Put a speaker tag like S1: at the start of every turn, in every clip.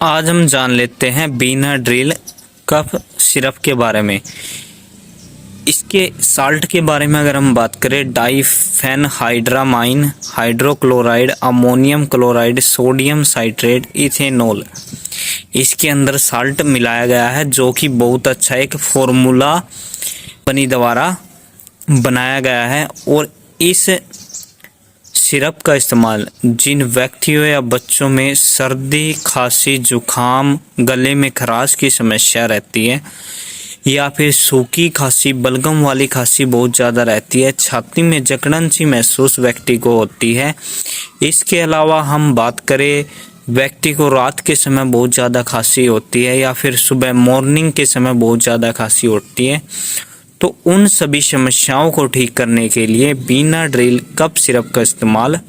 S1: आज हम जान लेते हैं बीनाड्रिल कफ सिरप के बारे में। इसके साल्ट के बारे में अगर हम बात करें, डाइफेनहाइड्रामाइन, hydrochloride, ammonium chloride, sodium citrate, ethanol, इसके अंदर साल्ट मिलाया गया है, जो कि बहुत अच्छा एक फॉर्मूला कंपनी द्वारा बनाया गया है। और इस सिरप का इस्तेमाल जिन व्यक्तियों या बच्चों में सर्दी, खांसी, जुकाम, गले में खराश की समस्या रहती है, या फिर सूखी खांसी, बलगम वाली खांसी बहुत ज़्यादा रहती है, छाती में जकड़न सी महसूस व्यक्ति को होती है। इसके अलावा हम बात करें, व्यक्ति को रात के समय बहुत ज़्यादा खांसी होती है, या फिर सुबह मॉर्निंग के समय बहुत ज़्यादा खांसी होती है, तो उन सभी समस्याओं को ठीक करने के लिए बीनाड्रिल कफ सिरप का इस्तेमाल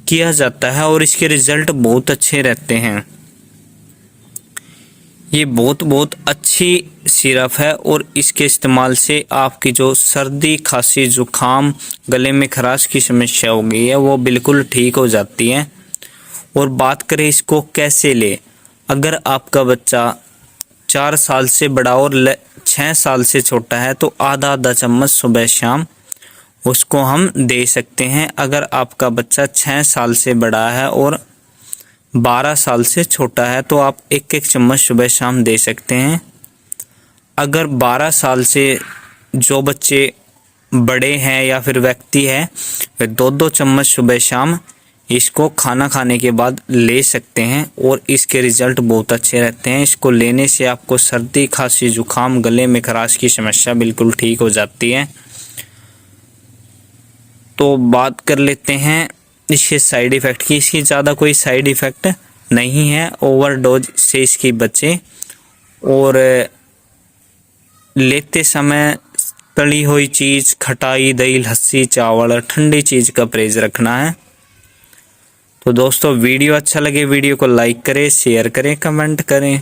S1: किया जाता है और इसके रिजल्ट बहुत अच्छे रहते हैं। ये बहुत अच्छी सिरप है और इसके इस्तेमाल से आपकी जो सर्दी, खांसी, जुकाम, गले में खराश की समस्या हो गई है वो बिल्कुल ठीक हो जाती है। और बात करें इसको कैसे ले, अगर आपका बच्चा 4 साल से बड़ा और 6 साल से छोटा है तो आधा चम्मच सुबह शाम उसको हम दे सकते हैं। अगर आपका बच्चा 6 साल से बड़ा है और 12 साल से छोटा है तो आप 1-1 चम्मच सुबह शाम दे सकते हैं। अगर 12 साल से जो बच्चे बड़े हैं या फिर व्यक्ति है, वे 2-2 चम्मच सुबह शाम इसको खाना खाने के बाद ले सकते हैं और इसके रिजल्ट बहुत अच्छे रहते हैं। इसको लेने से आपको सर्दी, खांसी, जुकाम, गले में खराश की समस्या बिल्कुल ठीक हो जाती है। तो बात कर लेते हैं इसके साइड इफ़ेक्ट की। इसकी ज़्यादा कोई साइड इफ़ेक्ट नहीं है, ओवरडोज से इसकी बचें। और लेते समय तली हुई चीज़, खटाई, दही, लस्सी, चावल, ठंडी चीज़ का परहेज रखना है। तो दोस्तों, वीडियो अच्छा लगे वीडियो को लाइक करें, शेयर करें, कमेंट करें।